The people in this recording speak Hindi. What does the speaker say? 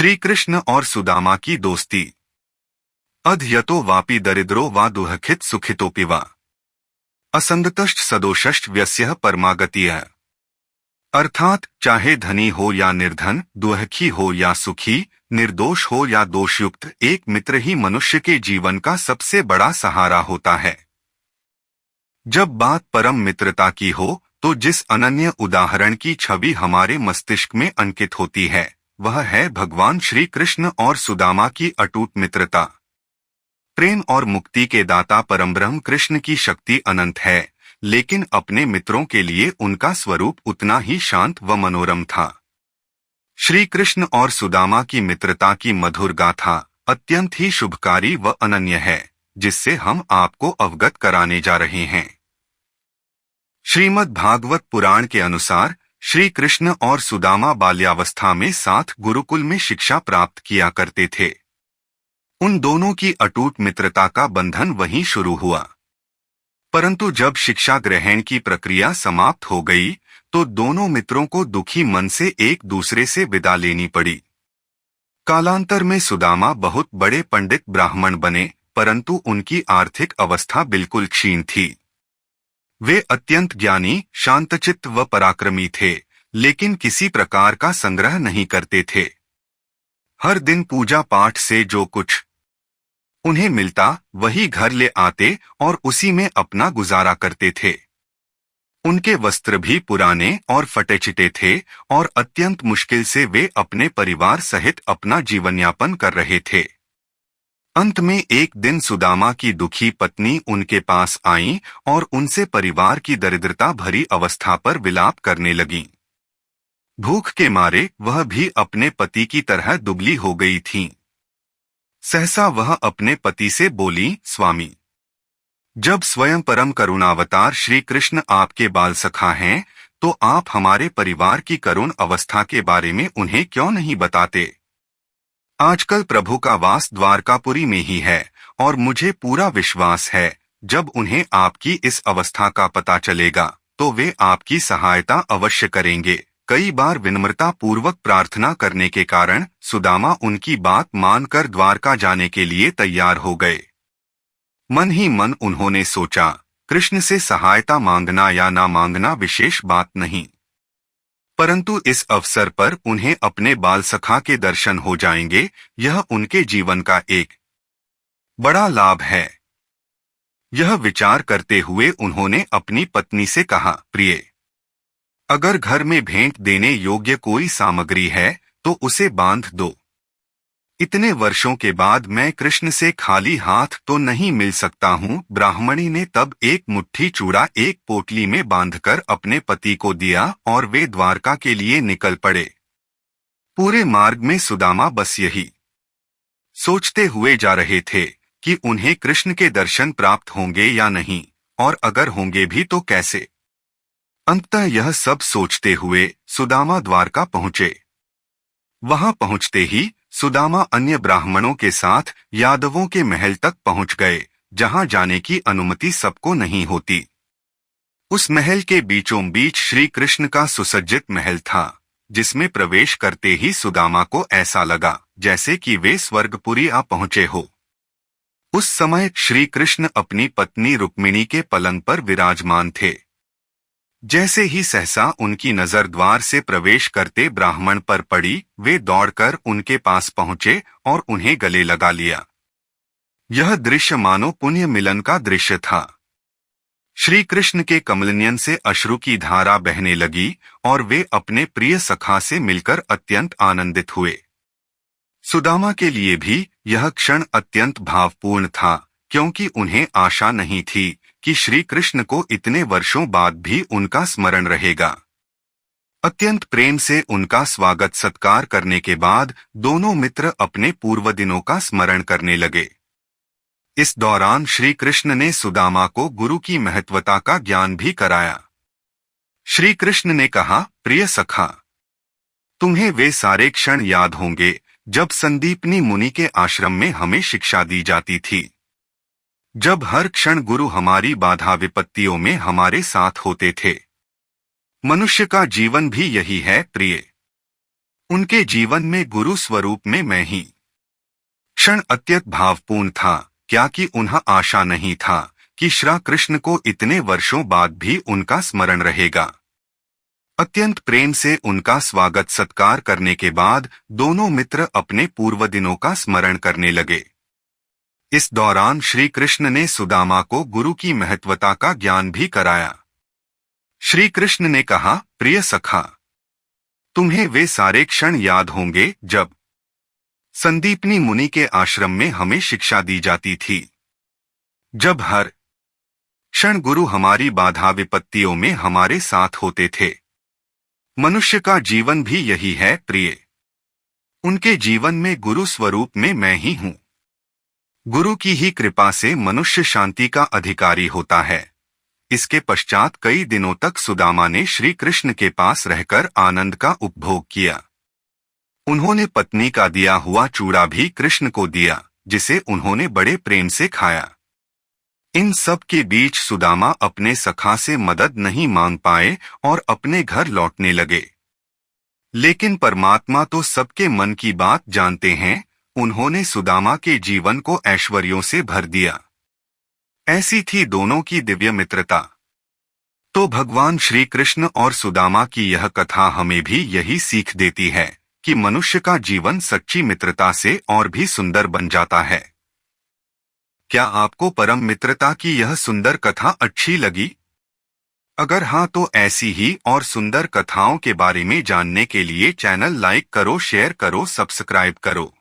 श्री कृष्ण और सुदामा की दोस्ती। अधयतो वापि दरिद्रो वा दुःखित सुखितोपि वा असंगतश्च सदोषश्च व्यस्यः परमागतिः। अर्थात चाहे धनी हो या निर्धन, दुःखी हो या सुखी, निर्दोष हो या दोषयुक्त, एक मित्र ही मनुष्य के जीवन का सबसे बड़ा सहारा होता है। जब बात परम मित्रता की हो तो जिस अनन्य उदाहरण की छवि हमारे मस्तिष्क में अंकित होती है वह है भगवान श्री कृष्ण और सुदामा की अटूट मित्रता। प्रेम और मुक्ति के दाता परमब्रह्म कृष्ण की शक्ति अनंत है, लेकिन अपने मित्रों के लिए उनका स्वरूप उतना ही शांत व मनोरम था। श्री कृष्ण और सुदामा की मित्रता की मधुर गाथा अत्यंत ही शुभकारी व अनन्य है, जिससे हम आपको अवगत कराने जा रहे हैं। श्रीमद् भागवत पुराण के अनुसार श्री कृष्ण और सुदामा बाल्यावस्था में साथ गुरुकुल में शिक्षा प्राप्त किया करते थे। उन दोनों की अटूट मित्रता का बंधन वहीं शुरू हुआ। परंतु जब शिक्षा ग्रहण की प्रक्रिया समाप्त हो गई तो दोनों मित्रों को दुखी मन से एक दूसरे से विदा लेनी पड़ी। कालांतर में सुदामा बहुत बड़े पंडित ब्राह्मण बने, परंतु उनकी आर्थिक अवस्था बिल्कुल क्षीण थी। वे अत्यंत ज्ञानी, शांतचित्त व पराक्रमी थे, लेकिन किसी प्रकार का संग्रह नहीं करते थे। हर दिन पूजा पाठ से जो कुछ उन्हें मिलता वही घर ले आते और उसी में अपना गुजारा करते थे। उनके वस्त्र भी पुराने और फटे-चिटे थे और अत्यंत मुश्किल से वे अपने परिवार सहित अपना जीवनयापन कर रहे थे। अंत में एक दिन सुदामा की दुखी पत्नी उनके पास आई और उनसे परिवार की दरिद्रता भरी अवस्था पर विलाप करने लगी। भूख के मारे वह भी अपने पति की तरह दुबली हो गई थीं। सहसा वह अपने पति से बोली, स्वामी, जब स्वयं परम करुणावतार श्री कृष्ण आपके बाल सखा हैं, तो आप हमारे परिवार की करुण अवस्था के बारे में उन्हें क्यों नहीं बताते? आजकल प्रभु का वास द्वारकापुरी में ही है और मुझे पूरा विश्वास है जब उन्हें आपकी इस अवस्था का पता चलेगा तो वे आपकी सहायता अवश्य करेंगे। कई बार विनम्रता पूर्वक प्रार्थना करने के कारण सुदामा उनकी बात मानकर द्वारका जाने के लिए तैयार हो गए। मन ही मन उन्होंने सोचा, कृष्ण से सहायता मांगना या ना मांगना विशेष बात नहीं, परंतु इस अवसर पर उन्हें अपने बाल सखा के दर्शन हो जाएंगे, यह उनके जीवन का एक बड़ा लाभ है। यह विचार करते हुए उन्होंने अपनी पत्नी से कहा, प्रिय, अगर घर में भेंट देने योग्य कोई सामग्री है तो उसे बांध दो। इतने वर्षों के बाद मैं कृष्ण से खाली हाथ तो नहीं मिल सकता हूँ। ब्राह्मणी ने तब एक मुट्ठी चूड़ा एक पोटली में बांधकर अपने पति को दिया और वे द्वारका के लिए निकल पड़े। पूरे मार्ग में सुदामा बस यही सोचते हुए जा रहे थे कि उन्हें कृष्ण के दर्शन प्राप्त होंगे या नहीं, और अगर होंगे भी तो कैसे। अंततः यह सब सोचते हुए सुदामा द्वारका पहुंचे। वहां पहुंचते ही सुदामा अन्य ब्राह्मणों के साथ यादवों के महल तक पहुंच गए, जहां जाने की अनुमति सबको नहीं होती। उस महल के बीचों बीच श्री कृष्ण का सुसज्जित महल था, जिसमें प्रवेश करते ही सुदामा को ऐसा लगा जैसे कि वे स्वर्गपुरी आ पहुंचे हो। उस समय श्री कृष्ण अपनी पत्नी रुक्मिणी के पलंग पर विराजमान थे। जैसे ही सहसा उनकी नजर द्वार से प्रवेश करते ब्राह्मण पर पड़ी, वे दौड़कर उनके पास पहुंचे और उन्हें गले लगा लिया। यह दृश्य मानो पुण्य मिलन का दृश्य था। श्री कृष्ण के कमलनयन से अश्रु की धारा बहने लगी और वे अपने प्रिय सखा से मिलकर अत्यंत आनंदित हुए। सुदामा के लिए भी यह क्षण अत्यंत भावपूर्ण था, क्योंकि उन्हें आशा नहीं थी कि श्री कृष्ण को इतने वर्षों बाद भी उनका स्मरण रहेगा। अत्यंत प्रेम से उनका स्वागत सत्कार करने के बाद दोनों मित्र अपने पूर्व दिनों का स्मरण करने लगे। इस दौरान श्री कृष्ण ने सुदामा को गुरु की महत्वता का ज्ञान भी कराया। श्री कृष्ण ने कहा, प्रिय सखा, तुम्हें वे सारे क्षण याद होंगे जब संदीपनी मुनि के आश्रम में हमें शिक्षा दी जाती थी, जब हर क्षण गुरु हमारी बाधा विपत्तियों में हमारे साथ होते थे। मनुष्य का जीवन भी यही है प्रिय। उनके जीवन में गुरु स्वरूप में मैं ही क्षण अत्यंत भावपूर्ण था, क्या कि उन्हें आशा नहीं था कि श्री कृष्ण को इतने वर्षों बाद भी उनका स्मरण रहेगा। अत्यंत प्रेम से उनका स्वागत सत्कार करने के बाद दोनों मित्र अपने पूर्व दिनों का स्मरण करने लगे। इस दौरान श्री कृष्ण ने सुदामा को गुरु की महत्वता का ज्ञान भी कराया। श्री कृष्ण ने कहा, प्रिय सखा, तुम्हें वे सारे क्षण याद होंगे जब संदीपनी मुनि के आश्रम में हमें शिक्षा दी जाती थी, जब हर क्षण गुरु हमारी बाधा विपत्तियों में हमारे साथ होते थे। मनुष्य का जीवन भी यही है प्रिय। उनके जीवन में गुरु स्वरूप में मैं ही हूँ। गुरु की ही कृपा से मनुष्य शांति का अधिकारी होता है। इसके पश्चात कई दिनों तक सुदामा ने श्री कृष्ण के पास रहकर आनंद का उपभोग किया। उन्होंने पत्नी का दिया हुआ चूड़ा भी कृष्ण को दिया, जिसे उन्होंने बड़े प्रेम से खाया। इन सब के बीच सुदामा अपने सखा से मदद नहीं मांग पाए और अपने घर लौटने लगे। लेकिन परमात्मा तो सबके मन की बात जानते हैं। उन्होंने सुदामा के जीवन को ऐश्वर्यों से भर दिया। ऐसी थी दोनों की दिव्य मित्रता। तो भगवान श्री कृष्ण और सुदामा की यह कथा हमें भी यही सीख देती है कि मनुष्य का जीवन सच्ची मित्रता से और भी सुंदर बन जाता है। क्या आपको परम मित्रता की यह सुंदर कथा अच्छी लगी? अगर हाँ तो ऐसी ही और सुंदर कथाओं के बारे में जानने के लिए चैनल लाइक करो, शेयर करो, सब्सक्राइब करो।